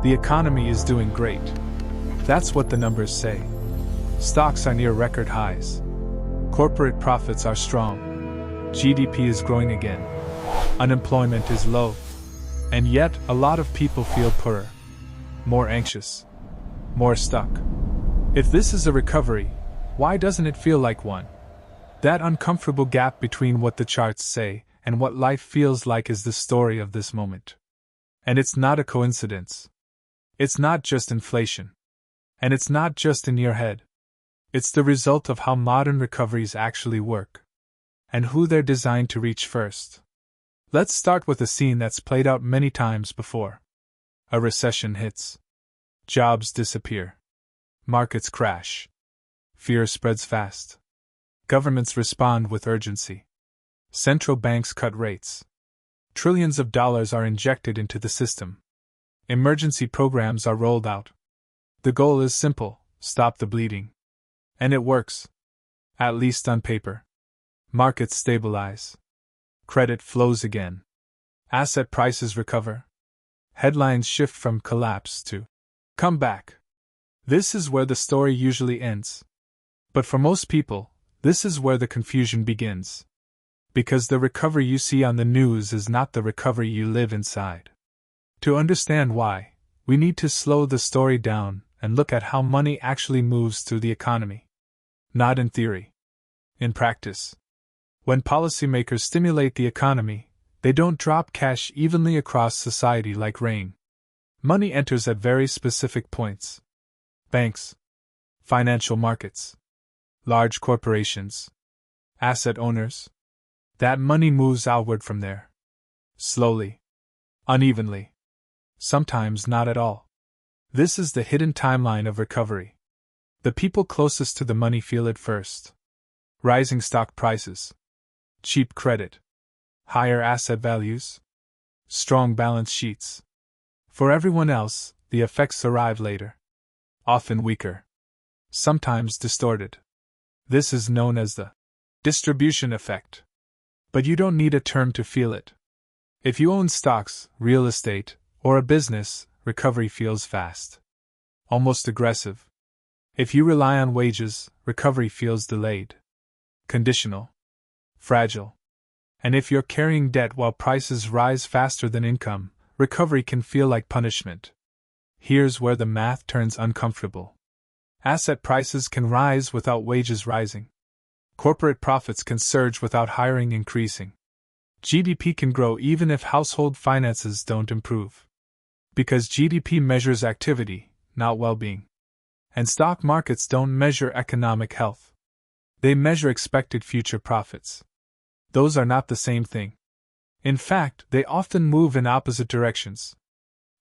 The economy is doing great. That's what the numbers say. Stocks are near record highs. Corporate profits are strong. GDP is growing again. Unemployment is low. And yet, a lot of people feel poorer, more anxious, more stuck. If this is a recovery, why doesn't it feel like one? That uncomfortable gap between what the charts say and what life feels like is the story of this moment. And it's not a coincidence. It's not just inflation. And it's not just in your head. It's the result of how modern recoveries actually work. And who they're designed to reach first. Let's start with a scene that's played out many times before. A recession hits. Jobs disappear. Markets crash. Fear spreads fast. Governments respond with urgency. Central banks cut rates. Trillions of dollars are injected into the system. Emergency programs are rolled out. The goal is simple: stop the bleeding. And it works. At least on paper. Markets stabilize. Credit flows again. Asset prices recover. Headlines shift from collapse to comeback. This is where the story usually ends. But for most people, this is where the confusion begins. Because the recovery you see on the news is not the recovery you live inside. To understand why, we need to slow the story down and look at how money actually moves through the economy. Not in theory. In practice. When policymakers stimulate the economy, they don't drop cash evenly across society like rain. Money enters at very specific points. Banks. Financial markets. Large corporations. Asset owners. That money moves outward from there. Slowly. Unevenly. Sometimes not at all. This is the hidden timeline of recovery. The people closest to the money feel it first. Rising stock prices. Cheap credit. Higher asset values. Strong balance sheets. For everyone else, the effects arrive later. Often weaker. Sometimes distorted. This is known as the distribution effect. But you don't need a term to feel it. If you own stocks, real estate, or a business, recovery feels fast. Almost aggressive. If you rely on wages, recovery feels delayed. Conditional. Fragile. And if you're carrying debt while prices rise faster than income, recovery can feel like punishment. Here's where the math turns uncomfortable. Asset prices can rise without wages rising. Corporate profits can surge without hiring increasing. GDP can grow even if household finances don't improve. Because GDP measures activity, not well-being. And stock markets don't measure economic health. They measure expected future profits. Those are not the same thing. In fact, they often move in opposite directions.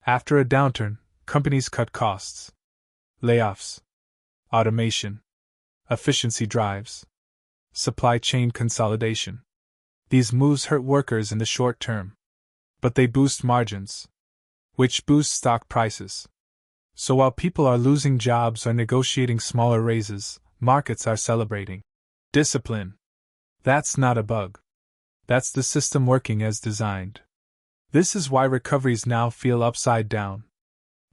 After a downturn, companies cut costs. Layoffs. Automation. Efficiency drives. Supply chain consolidation. These moves hurt workers in the short term. But they boost margins. Which boosts stock prices. So while people are losing jobs or negotiating smaller raises, markets are celebrating. Discipline. That's not a bug. That's the system working as designed. This is why recoveries now feel upside down.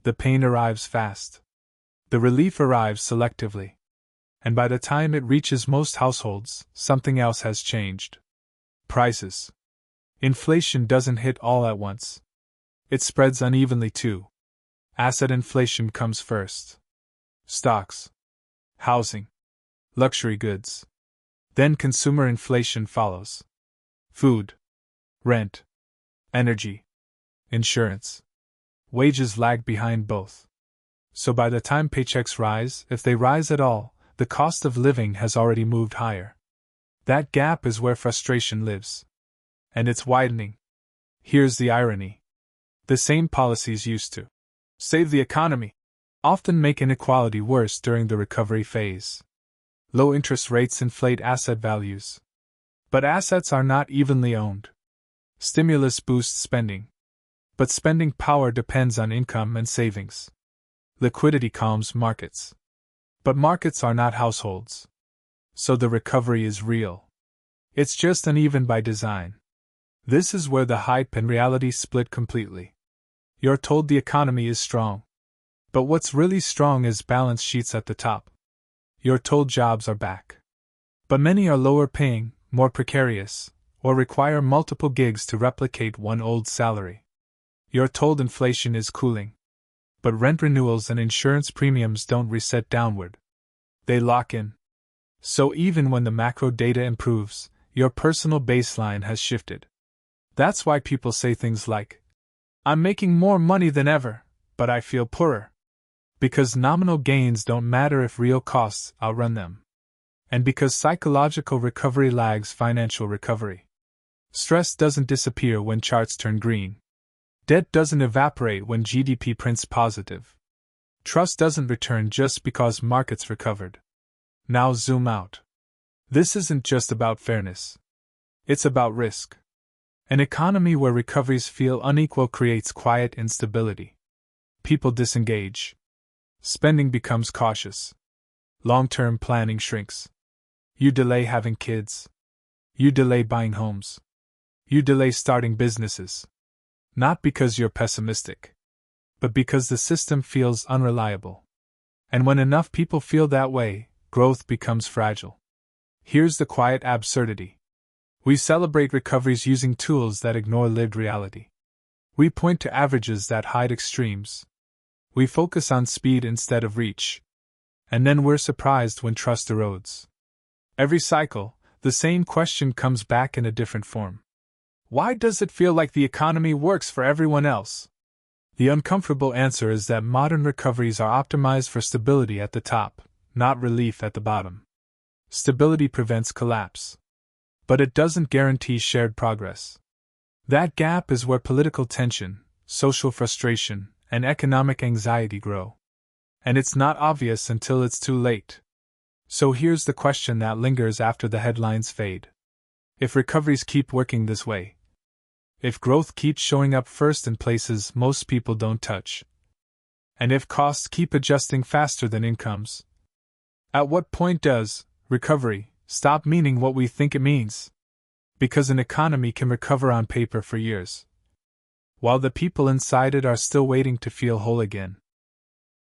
The pain arrives fast. The relief arrives selectively. And by the time it reaches most households, something else has changed. Prices. Inflation doesn't hit all at once. It spreads unevenly too. Asset inflation comes first. Stocks. Housing. Luxury goods. Then consumer inflation follows. Food. Rent. Energy. Insurance. Wages lag behind both. So by the time paychecks rise, if they rise at all, the cost of living has already moved higher. That gap is where frustration lives. And it's widening. Here's the irony. The same policies used to save the economy often make inequality worse during the recovery phase. Low interest rates inflate asset values. But assets are not evenly owned. Stimulus boosts spending. But spending power depends on income and savings. Liquidity calms markets. But markets are not households. So the recovery is real. It's just uneven by design. This is where the hype and reality split completely. You're told the economy is strong. But what's really strong is balance sheets at the top. You're told jobs are back. But many are lower paying, more precarious, or require multiple gigs to replicate one old salary. You're told inflation is cooling. But rent renewals and insurance premiums don't reset downward. They lock in. So even when the macro data improves, your personal baseline has shifted. That's why people say things like, "I'm making more money than ever, but I feel poorer." Because nominal gains don't matter if real costs outrun them. And because psychological recovery lags financial recovery. Stress doesn't disappear when charts turn green. Debt doesn't evaporate when GDP prints positive. Trust doesn't return just because markets recovered. Now zoom out. This isn't just about fairness. It's about risk. An economy where recoveries feel unequal creates quiet instability. People disengage. Spending becomes cautious. Long-term planning shrinks. You delay having kids. You delay buying homes. You delay starting businesses. Not because you're pessimistic, but because the system feels unreliable. And when enough people feel that way, growth becomes fragile. Here's the quiet absurdity. We celebrate recoveries using tools that ignore lived reality. We point to averages that hide extremes. We focus on speed instead of reach. And then we're surprised when trust erodes. Every cycle, the same question comes back in a different form. Why does it feel like the economy works for everyone else? The uncomfortable answer is that modern recoveries are optimized for stability at the top, not relief at the bottom. Stability prevents collapse. But it doesn't guarantee shared progress. That gap is where political tension, social frustration, and economic anxiety grow. And it's not obvious until it's too late. So here's the question that lingers after the headlines fade. If recoveries keep working this way, if growth keeps showing up first in places most people don't touch, and if costs keep adjusting faster than incomes, at what point does recovery stop meaning what we think it means? Because an economy can recover on paper for years, while the people inside it are still waiting to feel whole again.